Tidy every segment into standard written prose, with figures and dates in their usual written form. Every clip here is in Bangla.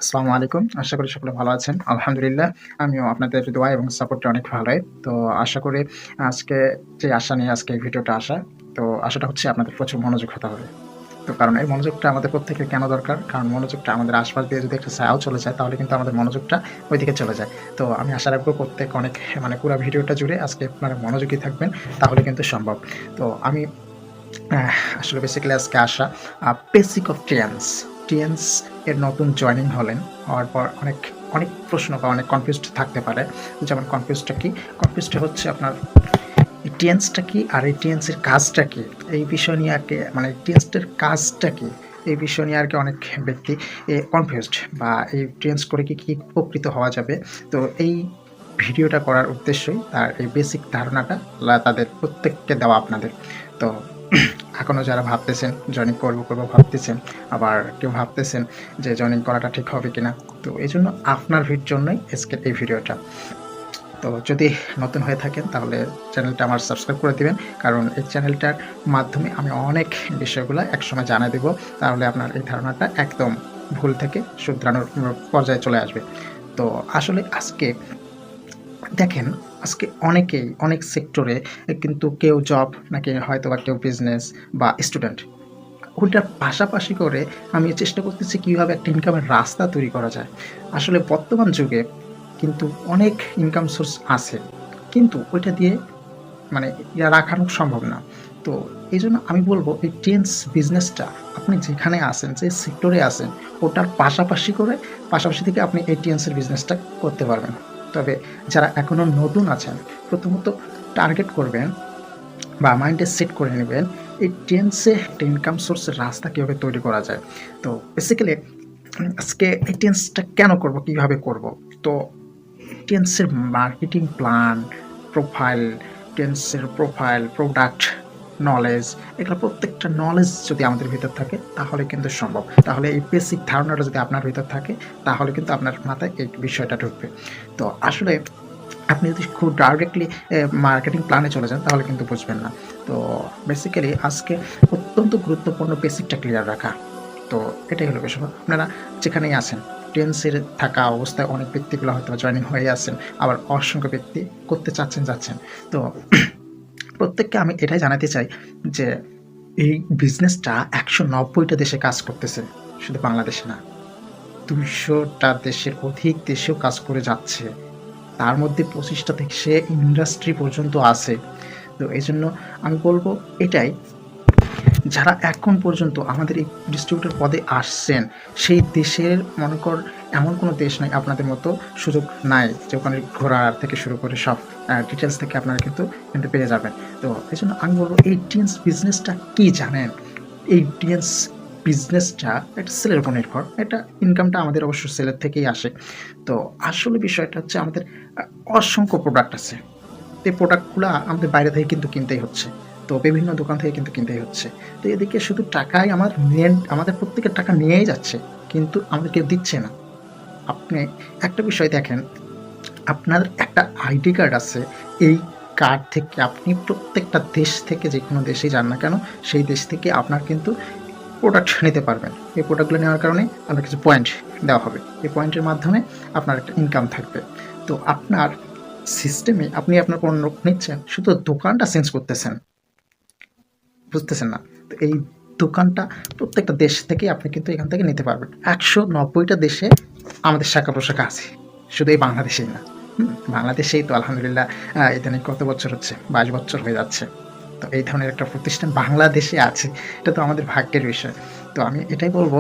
আসসালামু আলাইকুম। আশা করি সকলে ভালো আছেন। আলহামদুলিল্লাহ, আমিও আপনাদের দোয়া এবং সাপোর্টে অনেক ভালোই। তো আশা করি আজকে যে আশা নিয়ে আজকে এই ভিডিওটা আসা, তো আশাটা হচ্ছে আপনাদের প্রচুর মনোযোগ হতে হবে। তো কারণ এই মনোযোগটা আমাদের প্রত্যেকের কেন দরকার? কারণ মনোযোগটা আমাদের আশপাশ দিয়ে যদি একটা ছায়াও চলে যায়, তাহলে কিন্তু আমাদের মনোযোগটা ওইদিকে চলে যায়। তো আমি আশা রাখবো প্রত্যেক অনেক পুরা ভিডিওটা জুড়ে আজকে আপনারা মনোযোগী থাকবেন, তাহলে কিন্তু সম্ভব। তো আমি আসলে বেসিক্যালি আজকে আসা বেসিক অফ টিএনস। টিএনস এর নতুন জয়েনিং হলেন। হওয়ার পর অনেক প্রশ্ন বা অনেক কনফিউজড থাকতে পারে। যেমন কনফিউজটা কি? কনফিউজটা হচ্ছে আপনার এই টিএনসটা কি আর এই টিএনসের কাজটা কি? এই বিষয় নিয়ে আরকি টিএনসটার কাজটা কি? এই বিষয় নিয়ে আরকি অনেক ব্যক্তি কনফিউজড বা এই টিএনস করে কি উপকৃত হওয়া যাবে? তো এই ভিডিওটা করার উদ্দেশ্যই তার এই বেসিক ধারণাটা তাদের প্রত্যেককে দেওয়া আপনাদের। তো এখনও যারা ভাবতেছেন জয়েনিং করবো ভাবতেছেন, আবার কেউ ভাবতেছেন যে জয়েনিং করাটা ঠিক হবে কিনা, তো এই জন্য আপনার জন্যই আজকের এই ভিডিওটা। তো যদি নতুন হয়ে থাকেন তাহলে চ্যানেলটা আমার সাবস্ক্রাইব করে দিবেন, কারণ এই চ্যানেলটার মাধ্যমে আমি অনেক বিষয়গুলো একসময় জানিয়ে দেবো, তাহলে আপনার এই ধারণাটা একদম ভুল থেকে শুধরানোর পর্যায়ে চলে আসবে। তো আসলে আজকে দেখেন, আজকে অনেকেই অনেক সেক্টরে কিন্তু কেউ জব নাকি হয়তোবা কেউ বিজনেস বা স্টুডেন্ট, ওইটার পাশাপাশি করে আমি চেষ্টা করতেছি কীভাবে একটা ইনকামের রাস্তা তৈরি করা যায়। আসলে বর্তমান যুগে কিন্তু অনেক ইনকাম সোর্স আছে, কিন্তু ওইটা দিয়ে রাখানো সম্ভব না। তো এই জন্য আমি বলবো এই টেন্স বিজনেসটা আপনি যেখানে আসেন, যে সেক্টরে আসেন, ওটার পাশাপাশি থেকে আপনি এই টেন্সের বিজনেসটা করতে পারবেন। তবে যারা এখনও নতুন আছেন, প্রথমত টার্গেট করবেন বা মাইন্ডে সেট করে নেবেন এই টেন্সে একটা ইনকাম সোর্সের রাস্তা কীভাবে তৈরি করা যায়। তো বেসিক্যালি আজকে এই টেন্সটা কেন করব, কীভাবে করব? তো টেন্সের marketing plan, profile, product knowledge, এগুলো প্রত্যেকটা নলেজ যদি আমাদের ভিতর থাকে তাহলে কিন্তু সম্ভব। তাহলে এই বেসিক ধারণাটা যদি আপনার ভিতর থাকে তাহলে কিন্তু আপনার মাথায় এই বিষয়টা ঢুকবে। তো আসলে আপনি যদি খুব ডাইরেক্টলি মার্কেটিং প্ল্যানে চলে যান তাহলে কিন্তু বুঝবেন না। তো বেসিক্যালি আজকে অত্যন্ত গুরুত্বপূর্ণ বেসিকটা ক্লিয়ার রাখা। তো এটাই হলো বিষয়। আপনারা যেখানেই আছেন, টেন্সের থাকা অবস্থায় অনেক ব্যক্তিগুলো হয়তো জয়েনিং হয়ে আছেন, আবার অসংখ্য ব্যক্তি করতে যাচ্ছেন। তো প্রত্যেককে আমি এটাই জানাতে চাই যে এই বিজনেসটা ১৯০টা দেশে কাজ করতেছে, শুধু বাংলাদেশে না। ২০০টা দেশের অধিক দেশেও কাজ করে যাচ্ছে। তার মধ্যে ২৫টা দেশে ইন্ডাস্ট্রি পর্যন্ত আছে। তো এইজন্য আমি বলব এটাই, যারা এখন পর্যন্ত আমাদের এই ডিস্ট্রিবিউটর পদে আসছেন, সেই দেশের মনে কর এমন কোনো দেশ নাই আপনাদের মতো সুযোগ নাই যে ওখানে ঘোরার থেকে শুরু করে সব ডিটেলস থেকে আপনারা কিন্তু পেয়ে যাবেন। তো এজন্য আমি বলব এই টিএনস বিজনেসটা কি জানেন? এই টিএনস বিজনেসটা একটা সেলের উপর নির্ভর। এটা ইনকামটা আমাদের অবশ্য সেলের থেকেই আসে। তো আসলে বিষয়টা হচ্ছে আমাদের অসংখ্য প্রোডাক্ট আছে। এই প্রোডাক্টগুলা আমাদের বাইরে থেকে কিন্তু কিনতেই হচ্ছে। তো বিভিন্ন দোকান থেকে কিন্তু কিনতেই হচ্ছে। তো এদিকে শুধু টাকাই আমাদের প্রত্যেকের টাকা নিয়েই যাচ্ছে, কিন্তু আমাদের কেউ দিচ্ছে না। আপনি একটা বিষয় দেখেন, আপনার একটা আইডি কার্ড আছে। এই কার্ড থেকে আপনি প্রত্যেকটা দেশ থেকে যেকোনো দেশেই যান না কেন, সেই দেশ থেকে আপনার কিন্তু প্রোডাক্ট নিতে পারবেন। এই প্রোডাক্টগুলো নেওয়ার কারণে আপনার কিছু পয়েন্ট দেওয়া হবে। এই পয়েন্টের মাধ্যমে আপনার একটা ইনকাম থাকবে। তো আপনার সিস্টেমে আপনি আপনার পণ্য নিচ্ছেন, শুধু দোকানটা চেঞ্জ করতেছেন, বুঝতেছেন না? তো এই দোকানটা প্রত্যেকটা দেশ থেকে আপনি কিন্তু এখান থেকে নিতে পারবেন। ১৯০টা দেশে আমাদের শাখা-প্রশাখা আছে, শুধু এই বাংলাদেশেই না। বাংলাদেশেই তো আলহামদুলিল্লাহ ইদানিং কত বছর হচ্ছে? ২২ বছর হয়ে যাচ্ছে। তো এই ধরনের একটা প্রতিষ্ঠান বাংলাদেশে আছে, এটা তো আমাদের ভাগ্যের বিষয়। তো আমি এটাই বলব,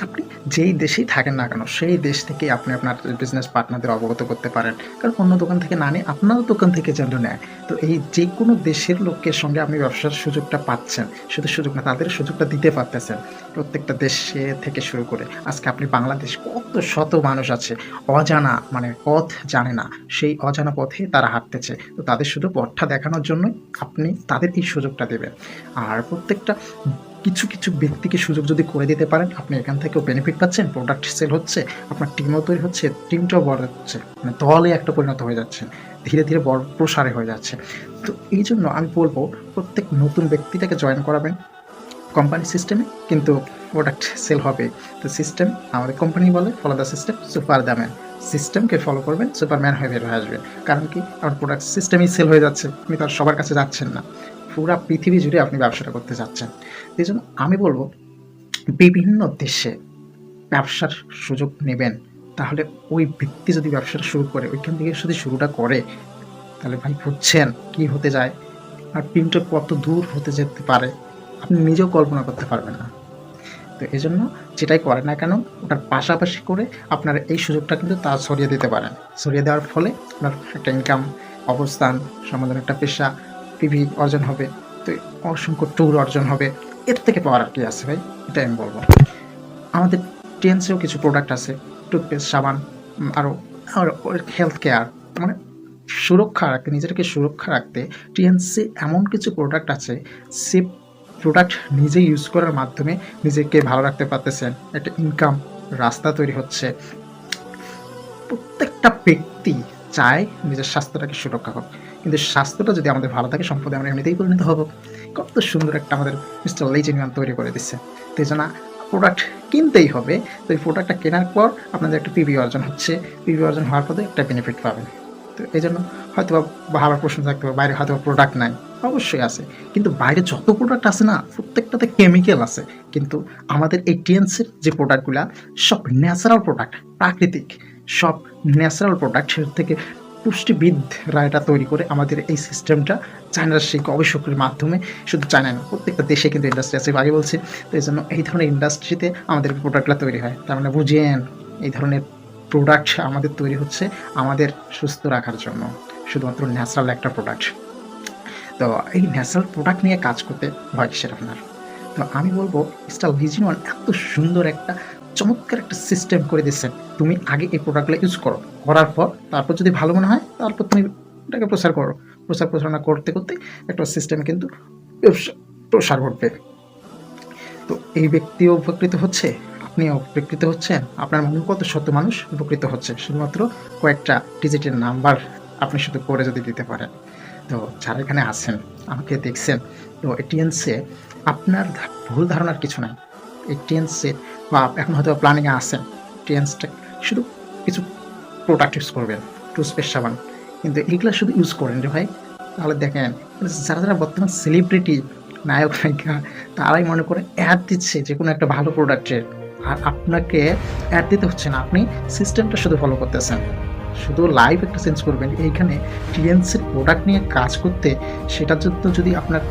আপনি যেই দেশেই থাকেন না কেন, সেই দেশ থেকেই আপনি আপনার বিজনেস পার্টনারদের অবগত করতে পারেন। কারণ অন্য দোকান থেকে না নিয়ে আপনার দোকান থেকে যেন নেয়। তো এই যেকোনো দেশের লোকের সঙ্গে আপনি ব্যবসার সুযোগটা পাচ্ছেন। শুধু সুযোগ না, তাদের সুযোগটা দিতে পারতেছেন। প্রত্যেকটা দেশে থেকে শুরু করে আজকে আপনি বাংলাদেশ কত শত মানুষ আছে অজানা, পথ জানে না। সেই অজানা পথে তারা হাঁটতেছে। তো তাদের শুধু পথটা দেখানোর জন্যই আপনি তাদের এই সুযোগটা দেবেন। আর প্রত্যেকটা কিছু ব্যক্তিকে সুযোগ যদি করে দিতে পারেন, আপনি এখান থেকেও বেনিফিট পাচ্ছেন, প্রোডাক্ট সেল হচ্ছে, আপনার টিমও তৈরি হচ্ছে, টিমটাও বড় হচ্ছে, দলে একটা পরিণত হয়ে যাচ্ছে, ধীরে ধীরে বড় প্রসারে হয়ে যাচ্ছে। তো এই জন্য আমি বলবো প্রত্যেক নতুন ব্যক্তিটাকে জয়েন করাবেন, কোম্পানি সিস্টেমে কিন্তু প্রোডাক্ট সেল হবে। তো সিস্টেম আমাদের কোম্পানি বলে follow the system super the man. সিস্টেমকে ফলো করবেন, সুপারম্যান হয়ে বের হয়ে আসবেন। কারণ কি, আমার প্রোডাক্ট সিস্টেমেই সেল হয়ে যাচ্ছে, আপনি তো আর সবার কাছে যাচ্ছেন না, পুরা পৃথিবী জুড়ে আপনি ব্যবসাটা করতে যাচ্ছেন। এই জন্য আমি বলবো বিভিন্ন দেশে ব্যবসার সুযোগ নেবেন, তাহলে ওই ব্যক্তি যদি ব্যবসাটা শুরু করে, ওইখান থেকে যদি শুরুটা করে, তাহলে ভাই বুঝছেন কি হতে যায়, আর পিনটা কত দূর হতে যেতে পারে আপনি নিজেও কল্পনা করতে পারবেন না। তো এই জন্য যেটাই করেন না কেন, ওটার পাশাপাশি করে আপনার এই সুযোগটা কিন্তু তা ছড়িয়ে দিতে পারেন। ছড়িয়ে দেওয়ার ফলে আপনার একটা ইনকাম, অবস্থান, সমাধান, একটা পেশা, পিভি অর্জন হবে, তো অসংখ্য ট্যুর অর্জন হবে। এর থেকে পাওয়ার আর কি আছে ভাই, এটাই আমি বলবো। আমাদের টিএনসিও কিছু প্রোডাক্ট আছে, টুথপেস্ট, সাবান, আরও হেলথ কেয়ার, মানে সুরক্ষা রাখতে, নিজেকে সুরক্ষা রাখতে টিএনসি এমন কিছু প্রোডাক্ট আছে, সে প্রোডাক্ট নিজে ইউজ করার মাধ্যমে নিজেকে ভালো রাখতে পারতেছেন, একটা ইনকাম রাস্তা তৈরি হচ্ছে। প্রত্যেকটা ব্যক্তি চায় নিজের স্বাস্থ্যটাকে সুরক্ষা হোক, কিন্তু স্বাস্থ্যটা যদি আমাদের ভালো থাকে, সম্পদে আমরা এমনিতেই পরিণত হব। কত সুন্দর একটা আমাদের মিস্টার লেজেনিয়ান তৈরি করে দিচ্ছে। তো এই জন্য প্রোডাক্ট কিনতেই হবে। তো এই প্রোডাক্টটা কেনার পর আপনাদের একটা পিভি অর্জন হচ্ছে, পিভি অর্জন হওয়ার পরে একটা বেনিফিট পাবেন। তো এই জন্য হয়তো ভালো প্রশ্ন থাকতে পারে, বাইরে হয়তো প্রোডাক্ট নাই, অবশ্যই আছে, কিন্তু বাইরে যত প্রোডাক্ট আছে না, প্রত্যেকটাতে কেমিক্যাল আছে। কিন্তু আমাদের এই টিএনসির যে প্রোডাক্টগুলো সব ন্যাচারাল প্রোডাক্ট, প্রাকৃতিক, সব ন্যাচারাল প্রোডাক্ট থেকে পুষ্টিবিদরা এটা তৈরি করে আমাদের এই সিস্টেমটা চায়নার সেই গবেষকের মাধ্যমে, শুধু চায়না না, প্রত্যেকটা দেশে কিন্তু ইন্ডাস্ট্রি আছে, আগে বলছি। তো এই জন্য এই ধরনের ইন্ডাস্ট্রিতে আমাদের প্রোডাক্টগুলো তৈরি হয়। তার মানে বুঝেন, এই ধরনের প্রোডাক্ট আমাদের তৈরি হচ্ছে আমাদের সুস্থ রাখার জন্য, শুধুমাত্র ন্যাচারাল একটা প্রোডাক্ট। তো এই ন্যাচারাল প্রোডাক্ট নিয়ে কাজ করতে ভয় কিসের আপনার? তো আমি বলবো মিস্টার লিজিনওয়ান এত সুন্দর একটা চমৎকার একটা সিস্টেম করে দিচ্ছেন, তুমি আগে এই প্রোডাক্টগুলো ইউজ করো, করার পর তারপর যদি ভালো মনে হয়, তারপর তুমি এটাকে প্রচার করো। প্রচার প্রচারণা করতে করতে একটা সিস্টেম কিন্তু প্রসার ঘটবে। তো এই ব্যক্তিও উপকৃত হচ্ছে, আপনিও উপকৃত হচ্ছেন, আপনার মনে কত শত মানুষ উপকৃত হচ্ছে, শুধুমাত্র কয়েকটা ডিজিটের নাম্বার আপনি শুধু করে যদি দিতে পারেন। তো যারা এখানে আছেন, আমাকে দেখছেন, তো এই টিএনসি আপনার ভুল ধারণার কিছু নাই। এই টিএনসি বা এখন হয়তো প্ল্যানিংয়ে আছেন, টিএনসিটা শুধু কিছু প্রোডাক্ট ইউজ করবেন, টুথপেস্ট, সাবান, কিন্তু এইগুলো শুধু ইউজ করেন রে ভাই, তাহলে দেখেন যারা যারা বর্তমান সেলিব্রিটি, নায়ক নায়িকা, তারাই মনে করে অ্যাড দিচ্ছে যে কোনো একটা ভালো প্রোডাক্টের, আর আপনাকে অ্যাড দিতে হচ্ছে না, আপনি সিস্টেমটা শুধু ফলো করতেছেন, শুধু লাইভ একটা চেঞ্জ করবেন। এইখানে টিএনসির প্রোডাক্ট নিয়ে কাজ করতে, সেটার জন্য যদি আপনার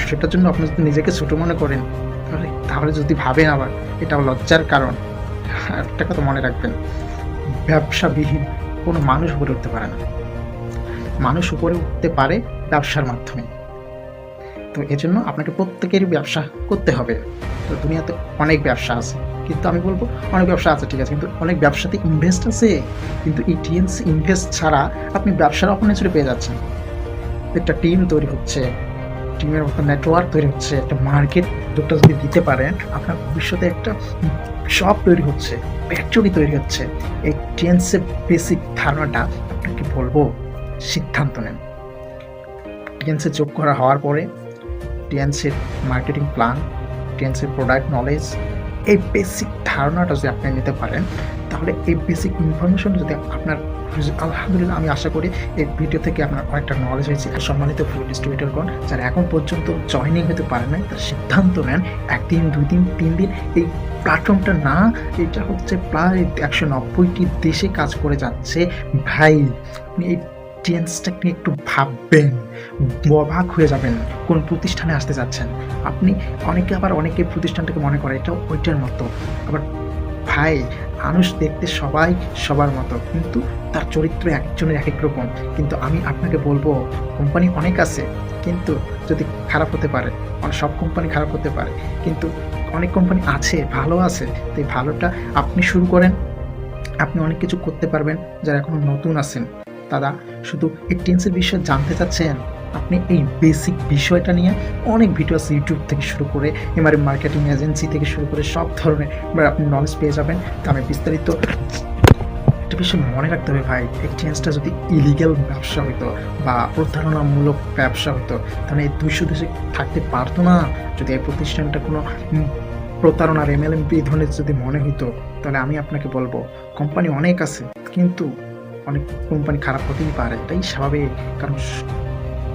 সেটার জন্য আপনি যদি নিজেকে ছোটো মনে করেন, তাহলে যদি ভাবেন আবার, এটাও লজ্জার কারণ। একটা কথা মনে রাখবেন, ব্যবসাবিহীন কোনো মানুষ উপরে উঠতে পারে না, মানুষ উপরে উঠতে পারে ব্যবসার মাধ্যমে। তো এজন্য আপনাকে প্রত্যেকেরই ব্যবসা করতে হবে। তো দুনিয়াতে অনেক ব্যবসা আছে, কিন্তু আমি বলবো অনেক ব্যবসা আছে ঠিক আছে, কিন্তু অনেক ব্যবসাতে ইনভেস্ট আছে, কিন্তু এই টিএনসি ইনভেস্ট ছাড়া আপনি ব্যবসার অপরচুনিটি পেয়ে যাচ্ছেন। একটা টিম তৈরি হচ্ছে, টিমের মতো নেটওয়ার্ক তৈরি হচ্ছে, একটা মার্কেট দুটো যদি দিতে পারেন, আপনার ভবিষ্যতে একটা শপ তৈরি হচ্ছে, ফ্যাক্টরি তৈরি হচ্ছে। এই টিএনসির বেসিক ধারণাটা আপনাকে বলবো, সিদ্ধান্ত নেন। টিএনসি যোগ করা হওয়ার পরে টিএনসির মার্কেটিং প্ল্যান, টিএনসির প্রোডাক্ট নলেজ, এই বেসিক ধারণাটা যদি আপনি নিতে পারেন, তাহলে এই বেসিক ইনফরমেশন যদি আপনার, আলহামদুলিল্লাহ আমি আশা করি এই ভিডিও থেকে আপনার অনেকটা নলেজ হয়েছে। সম্মানিত ফুড ডিস্ট্রিবিউটরগণ, যারা এখন পর্যন্ত জয়েনিং হতে পারে নাই, তার সিদ্ধান্ত নেন, 1 দিন 2 দিন 3 দিন এই প্ল্যাটফর্মটা না, এটা হচ্ছে প্রায় 190টি দেশে কাজ করে যাচ্ছে ভাই। আপনি এই টিএনসিটা নিয়ে একটু ভাববেন, অবাক হয়ে যাবেন কোন প্রতিষ্ঠানে আসতে যাচ্ছেন আপনি। অনেকে প্রতিষ্ঠানটাকে মনে করে এটা ওইটার মতো, আবার ভাই মানুষ দেখতে সবাই সবার মতো, কিন্তু তার চরিত্র একজনের এক এক রকম। কিন্তু আমি আপনাকে বলবো, কোম্পানি অনেক আছে, কিন্তু যদি খারাপ হতে পারে, সব কোম্পানি খারাপ হতে পারে, কিন্তু অনেক কোম্পানি আছে ভালো আছে। তো এই ভালোটা আপনি শুরু করেন, আপনি অনেক কিছু করতে পারবেন। যারা এখনো নতুন আছেন, তারা শুধু এই টিএনসির বিষয়ে জানতে চাচ্ছেন, আপনি এই বেসিক বিষয়টা নিয়ে অনেক ভিডিও আছে, ইউটিউব থেকে শুরু করে এমআরএম মার্কেটিং এজেন্সি থেকে শুরু করে সব ধরনের আপনি নলেজ পেয়ে যাবেন। তো আমি বিস্তারিত বিষয় মনে রাখতে হবে ভাই, এক্সচেঞ্জটা যদি ইলিগ্যাল ব্যবসা হইতো বা প্রতারণামূলক ব্যবসা হতো, তাহলে এই 200 দেশে থাকতে পারতো না। যদি এই প্রতিষ্ঠানটা কোনো প্রতারণার এমএলএমপি ধরনের যদি মনে হইতো, তাহলে আমি আপনাকে বলবো কোম্পানি অনেক আছে, কিন্তু অনেক কোম্পানি খারাপ হতেই পারে, এটাই স্বাভাবিক। কারণ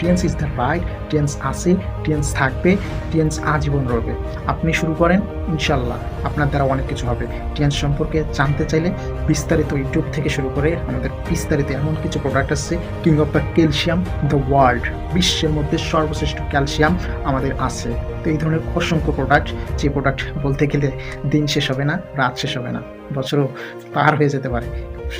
টিএনস ইজ দ্য রাইট, টিএনস আছে, টিএনস থাকবে, টিএনস আজীবন রবে। আপনি শুরু করেন, ইনশাল্লাহ আপনার দ্বারা অনেক কিছু হবে। টিএনস সম্পর্কে জানতে চাইলে বিস্তারিত ইউটিউব থেকে শুরু করে আমাদের বিস্তারিত এমন কিছু প্রোডাক্ট আছে, king of the calcium the world, বিশ্বের মধ্যে সর্বশ্রেষ্ঠ ক্যালসিয়াম আমাদের আছে। তো এই ধরনের অসংখ্য প্রোডাক্ট, যে প্রোডাক্ট বলতে গেলে দিন শেষ হবে না, রাত শেষ হবে না, বছরও পার হয়ে যেতে পারে,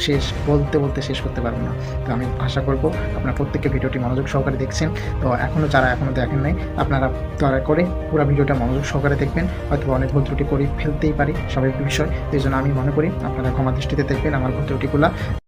শেষ বলতে বলতে শেষ করতে পারবো না। তো আমি আশা করব আপনারা প্রত্যেকে ভিডিওটি মনোযোগ সহকারে দেখছেন। তো যারা এখনও দেখেন নাই, আপনারা দয়া করে পুরো ভিডিওটা মনোযোগ সহকারে দেখবেন। হয়তো অনেক ভুল ত্রুটি করে ফেলতেই পারি, স্বাভাবিক বিষয়। এই জন্য আমি মনে করি আপনারা ক্ষমা দৃষ্টিতে দেখবেন আমার ভুল ত্রুটিগুলো।